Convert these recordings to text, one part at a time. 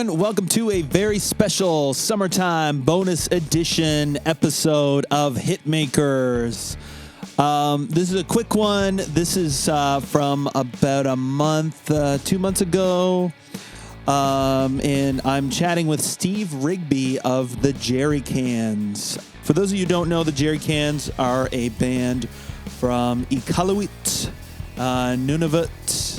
everyone. Welcome to a very special summertime bonus edition episode of Hitmakers. This is a quick one. This is from about a month, 2 months ago. And I'm chatting with Steve Rigby of the Jerry Cans. For those of you who don't know, the Jerry Cans are a band from Iqaluit, Nunavut.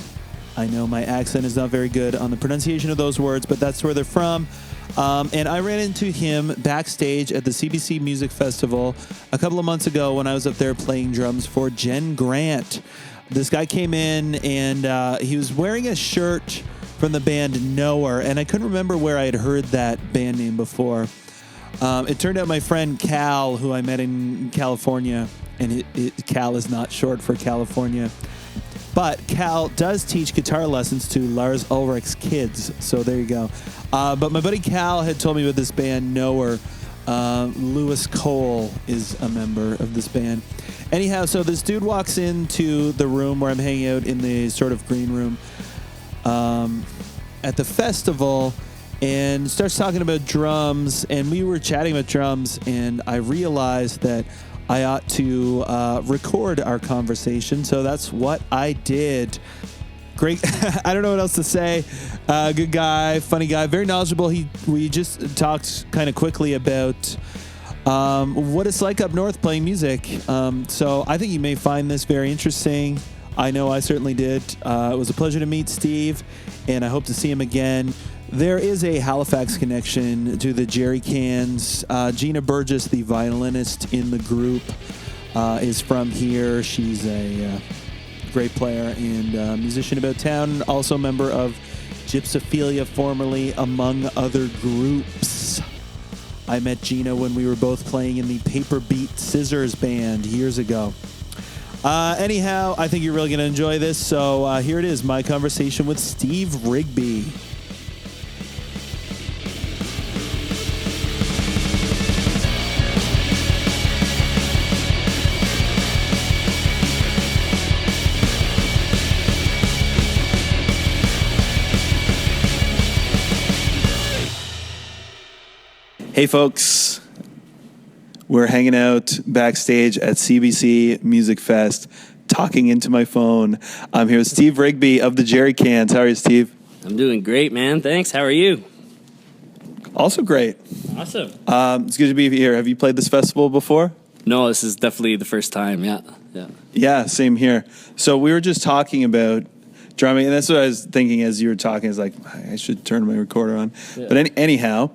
I know my accent is not very good on the pronunciation of those words, but that's where they're from. And I ran into him backstage at the CBC Music Festival a couple of months ago when I was up there playing drums for Jen Grant. This guy came in and he was wearing a shirt from the band Knower, and I couldn't remember where I had heard that band name before. It turned out my friend Cal, who I met in California, and Cal is not short for California, but Cal does teach guitar lessons to Lars Ulrich's kids, so there you go. But my buddy Cal had told me about this band Knower. Lewis Cole is a member of this band. Anyhow, so this dude walks into the room where I'm hanging out in the sort of green room at the festival and starts talking about drums, and we were chatting about drums, and I realized that I ought to record our conversation, so that's what I did. Great. I don't know what else to say. Good guy, funny guy, very knowledgeable. We just talked kind of quickly about what it's like up north playing music. So I think you may find this very interesting. I know I certainly did. It was a pleasure to meet Steve, and I hope to see him again. There is a Halifax connection to the Jerry Cans. Gina Burgess, the violinist in the group, is from here. She's a great player and musician about town. Also a member of Gypsophilia, formerly, among other groups. I met Gina when we were both playing in the Paper Beat Scissors band years ago. Anyhow, I think you're really going to enjoy this. So here it is, my conversation with Steve Rigby. Hey folks, we're hanging out backstage at CBC Music Fest, talking into my phone. I'm here with Steve Rigby of the Jerry Cans. How are you, Steve? I'm doing great, man. Thanks. How are you? Also great. Awesome. It's good to be here. Have you played this festival before? No, this is definitely the first time. Yeah, same here. So we were just talking about drumming, and that's what I was thinking as you were talking. I was like, I should turn my recorder on. Yeah. But anyhow,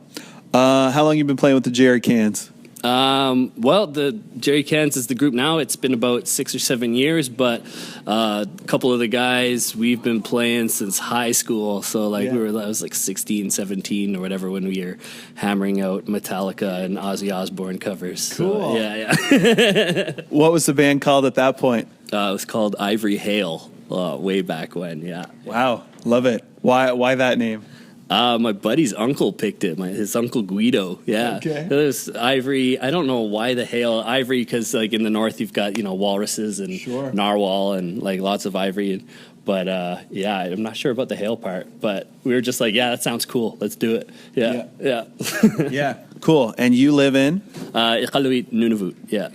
how long have you been playing with the Jerry Cans? Well, the Jerry Cans is the group now. It's been about 6 or 7 years, but a couple of the guys, we've been playing since high school. So I was like 16, 17 or whatever when we were hammering out Metallica and Ozzy Osbourne covers. Cool. So, yeah. What was the band called at that point? It was called Ivory Hail, way back when, yeah. Wow, love it. Why that name? My buddy's uncle picked it. His uncle Guido. Yeah. Okay. It was Ivory. I don't know why the hail Ivory, because in the north you've got walruses and narwhal and lots of ivory. But I'm not sure about the hail part. But we were just like, yeah, that sounds cool. Let's do it. Yeah. Yeah. Cool. And you live in Iqaluit, Nunavut. Yeah.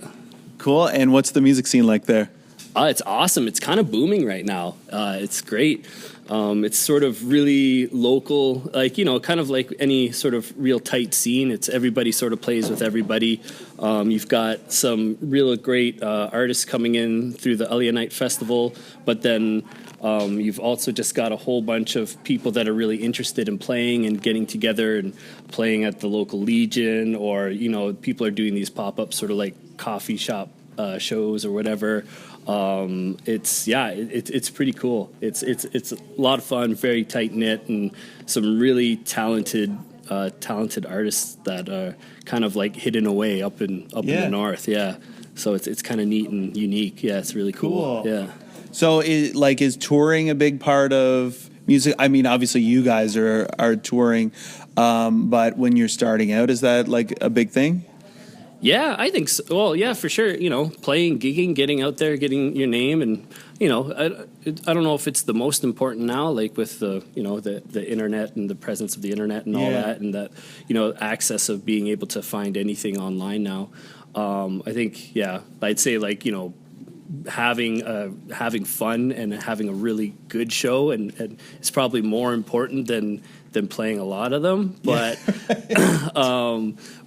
Cool. And what's the music scene like there? It's awesome. It's kind of booming right now. It's great. It's sort of really local, kind of like any sort of real tight scene. It's everybody sort of plays with everybody. You've got some real great artists coming in through the Iqaluit Festival, but then you've also just got a whole bunch of people that are really interested in playing and getting together and playing at the local Legion, or people are doing these pop-up sort of like coffee shop shows or whatever. It's pretty cool. It's a lot of fun, very tight knit, and some really talented artists that are kind of hidden away up in the north. Yeah, so it's kind of neat and unique. Yeah, it's really cool. Yeah. So is touring a big part of music? I mean, obviously you guys are touring, but when you're starting out, is that a big thing? Yeah, I think so. Well, yeah, for sure. You know, playing, gigging, getting out there, getting your name, and you know, I don't know if it's the most important now, like with the the internet and the presence of the internet and all that, and that access of being able to find anything online now. I think I'd say like having fun and having a really good show, and it's probably more important than playing a lot of them, but.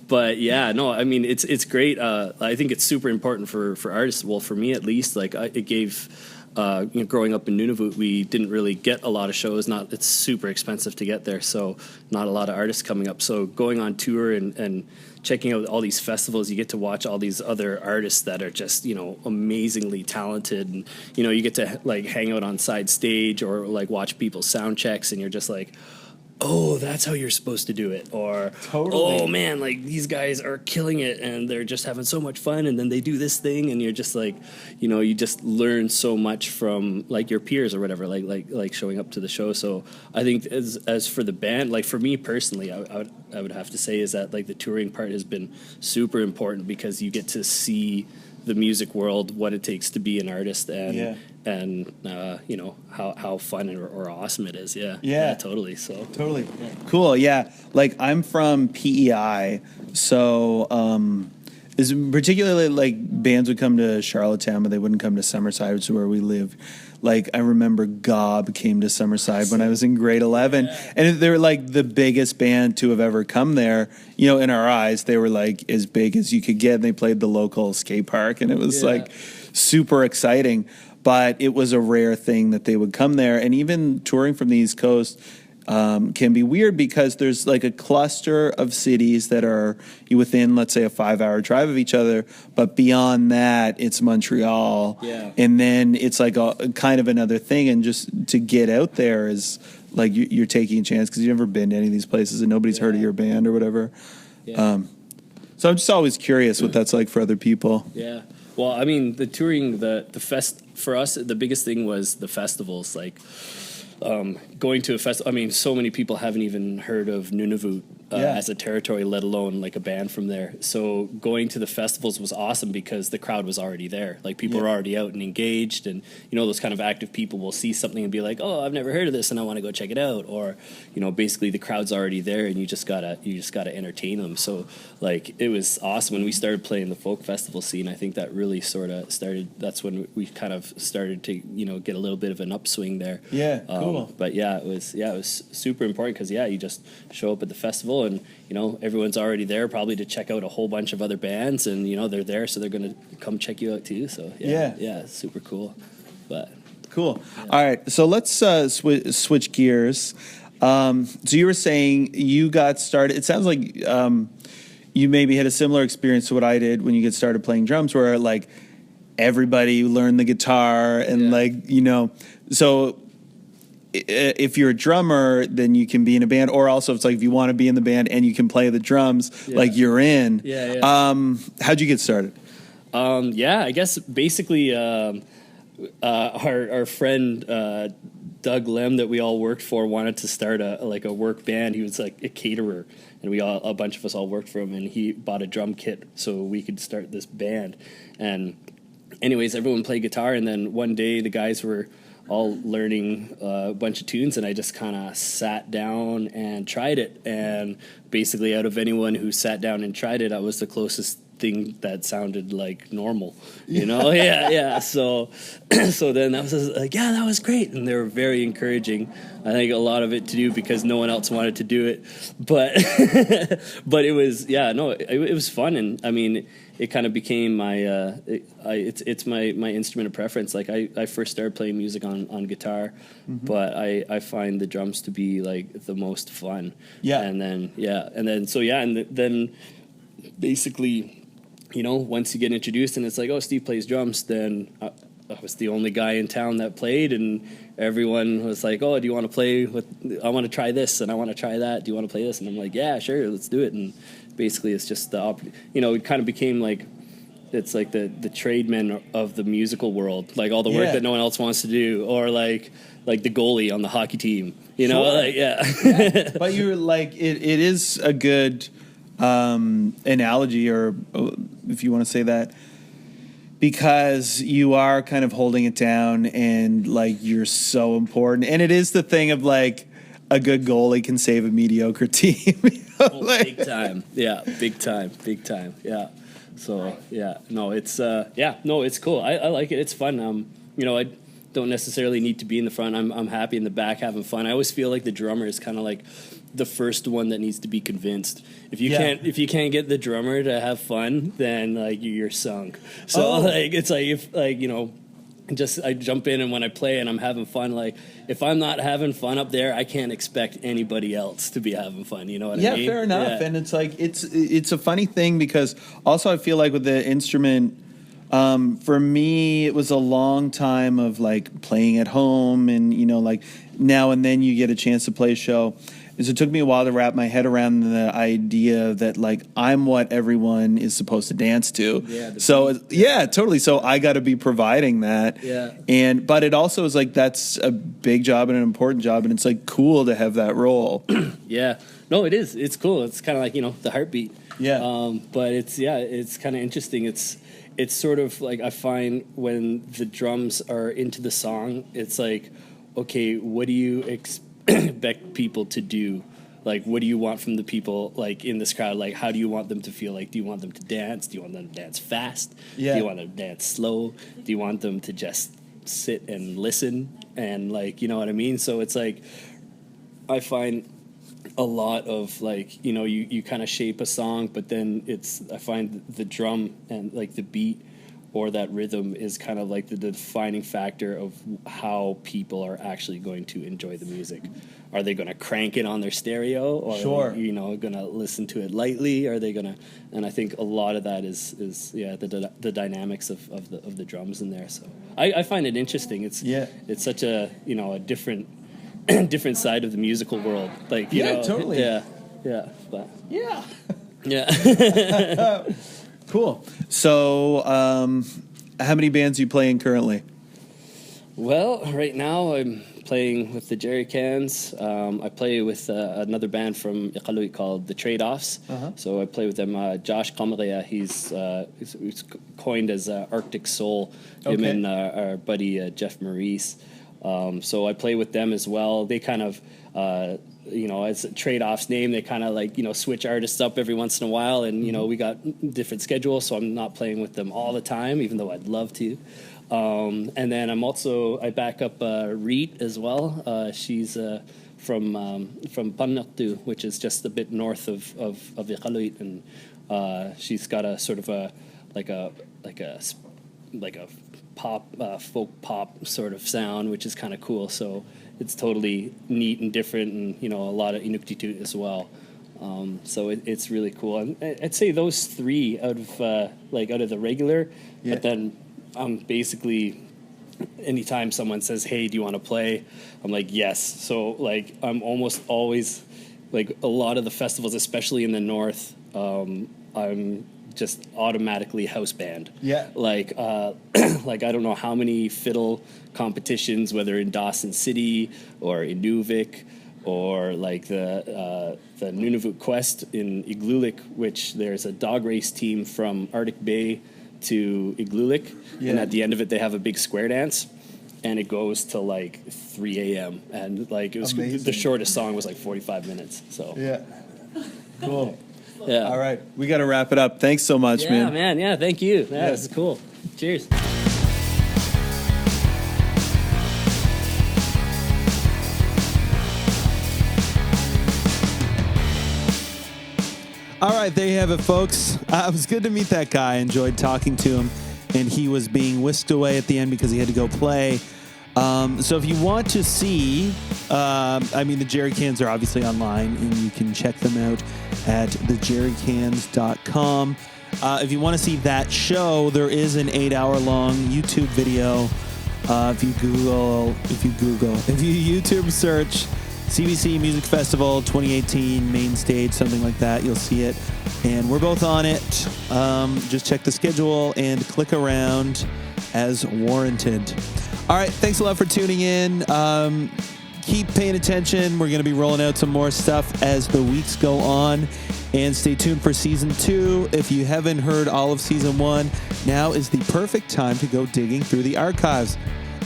But yeah, no, I mean it's great. I think it's super important for artists. Well, for me at least, like it gave. Growing up in Nunavut, we didn't really get a lot of shows. It's super expensive to get there, so not a lot of artists coming up. So going on tour and checking out all these festivals, you get to watch all these other artists that are just amazingly talented, and you get to like hang out on side stage or like watch people's sound checks, and you're just like, oh, that's how you're supposed to do it. Or, oh, man, like, these guys are killing it, and they're just having so much fun, and then they do this thing, and you're just like, you just learn so much from, like, your peers or whatever, like showing up to the show. So I think as for the band, like, for me personally, I would have to say is that, like, the touring part has been super important because you get to see the music world, what it takes to be an artist, and how fun or awesome it is. Yeah, totally. So totally cool. Yeah, like I'm from PEI, so is particularly like bands would come to Charlottetown, but they wouldn't come to Summerside, which is where we live. Like I remember Gob came to Summerside when I was in grade 11, and they were like the biggest band to have ever come there. In our eyes, they were like as big as you could get. And they played the local skate park, and it was like super exciting. But it was a rare thing that they would come there, and even touring from the East Coast can be weird because there's like a cluster of cities that are within, let's say, a 5-hour drive of each other. But beyond that, it's Montreal. Yeah. And then it's like a kind of another thing. And just to get out there is like you're taking a chance because you've never been to any of these places and nobody's heard of your band or whatever. Yeah. So I'm just always curious what that's like for other people. Yeah. Well, I mean, the touring, the fest, for us, the biggest thing was the festivals, like going to a festival. I mean, so many people haven't even heard of Nunavut as a territory, let alone like a band from there. So going to the festivals was awesome because the crowd was already there. Like people were already out and engaged, and those kind of active people will see something and be like, "Oh, I've never heard of this, and I want to go check it out." Or, basically the crowd's already there, and you just gotta entertain them. So like it was awesome when we started playing the folk festival scene. I think that really sort of started. That's when we kind of started to get a little bit of an upswing there. Yeah, cool. But it was super important because you just show up at the festival. And everyone's already there probably to check out a whole bunch of other bands, and they're there, so they're gonna come check you out too. So it's super cool. But cool. All right, so let's switch gears. So you were saying you got started. It sounds like you maybe had a similar experience to what I did when you get started playing drums, where like everybody learned the guitar and so. If you're a drummer, then you can be in a band, or also it's like if you want to be in the band and you can play the drums, like you're in. How'd you get started? I guess basically our friend Doug Lem that we all worked for wanted to start a work band. He was like a caterer, and a bunch of us all worked for him, and he bought a drum kit so we could start this band. And anyways, everyone played guitar, and then one day the guys were all learning a bunch of tunes, and I just kind of sat down and tried it. And basically out of anyone who sat down and tried it, I was the closest thing that sounded like normal, So then I was like, that was great. And they were very encouraging. I think a lot of it to do because no one else wanted to do it, but it was, it was fun. And I mean, it kind of became my it's my instrument of preference. Like I first started playing music on guitar, but I find the drums to be like the most fun. And then basically, once you get introduced and it's like, oh, Steve plays drums, then I was the only guy in town that played, and everyone was like, oh, do you want to play I want to try this and I want to try that. Do you want to play this? And I'm like, yeah, sure, let's do it. And basically it's just it kind of became like, it's like the tradesmen of the musical world, like all the work that no one else wants to do, or like the goalie on the hockey team, But you're like, it is a good analogy, or if you want to say that, because you are kind of holding it down and like you're so important. And it is the thing of like a good goalie can save a mediocre team. Big time. Yeah, big time. Yeah. So, yeah, no, it's it's cool. I like it. It's fun. I don't necessarily need to be in the front. I'm happy in the back having fun. I always feel like the drummer is kind of like the first one that needs to be convinced. If you can't get the drummer to have fun, then like you're sunk. So like it's like if like just I jump in, and when I play and I'm having fun, like if I'm not having fun up there, I can't expect anybody else to be having fun. You know what I mean? Yeah, fair enough. And it's like it's a funny thing because also I feel like with the instrument. For me, it was a long time of like playing at home, and like now and then you get a chance to play a show. And so it took me a while to wrap my head around the idea that like I'm what everyone is supposed to dance to. Yeah, totally. So I got to be providing that. Yeah. But it also is like that's a big job and an important job, and it's like cool to have that role. Yeah. No, it is. It's cool. It's kind of like the heartbeat. Yeah. But it's kind of interesting. It's sort of like I find when the drums are into the song, it's like, okay, what do you expect people to do? Like, what do you want from the people, like, in this crowd? Like, how do you want them to feel? Like, do you want them to dance? Do you want them to dance fast? Yeah. Do you want them to dance slow? Do you want them to just sit and listen? And, like, you know what I mean? So it's like, I find a lot of like you kind of shape a song, but then I find the drum and like the beat or that rhythm is kind of like the defining factor of how people are actually going to enjoy the music. Are they going to crank it on their stereo, or sure, are they, going to listen to it lightly? Are they going to? And I think a lot of that is the dynamics of the drums in there. So I find it interesting. It's such a a different side of the musical world, like totally, but cool. So, how many bands are you playing currently? Well, right now I'm playing with the Jerry Cans. I play with another band from Iqaluit called the Trade-Offs. So I play with them. Josh Kamarea, he's coined as Arctic Soul. Him and our buddy Jeff Maurice. So I play with them as well. They kind of, it's a Trade-Offs name. They kind of like, switch artists up every once in a while. And, we got different schedules, so I'm not playing with them all the time, even though I'd love to. And then I back up Reet as well. She's from Pannartu, which is just a bit north of Iqaluit. And she's got a sort of a pop, folk pop sort of sound, which is kind of cool. So it's totally neat and different, and a lot of Inuktitut as well. So it's really cool. And I'd say those three out of the regular. But then I'm basically, anytime someone says, "Hey, do you want to play?" I'm like, "Yes." So like I'm almost always like a lot of the festivals, especially in the north. I'm just automatically house band. Yeah. Like I don't know how many fiddle competitions, whether in Dawson City or in Nunavut, or like the Nunavut Quest in Iqaluit, which there's a dog race team from Arctic Bay to Iqaluit, and at the end of it they have a big square dance, and it goes till like 3 a.m. and like it was amazing. The shortest song was like 45 minutes. So cool. Yeah. All right. We got to wrap it up. Thanks so much, man. Yeah, man. Yeah, thank you. Yeah, it's cool. Cheers. All right, there you have it, folks. It was good to meet that guy. I enjoyed talking to him, and he was being whisked away at the end because he had to go play. So if you want to see, the Jerry Cans are obviously online, and you can check them out at thejerrycans.com. If you want to see that show, there is an 8-hour-long YouTube video. If you YouTube search CBC Music Festival 2018 main stage, something like that, you'll see it. And we're both on it. Just check the schedule and click around as warranted. All right, thanks a lot for tuning in. keep paying attention. We're going to be rolling out some more stuff as the weeks go on. And stay tuned for Season 2. If you haven't heard all of Season 1, now is the perfect time to go digging through the archives.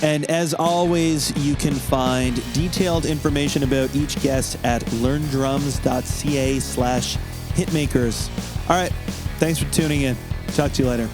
And as always, you can find detailed information about each guest at learndrums.ca/hitmakers. All right. Thanks for tuning in. Talk to you later.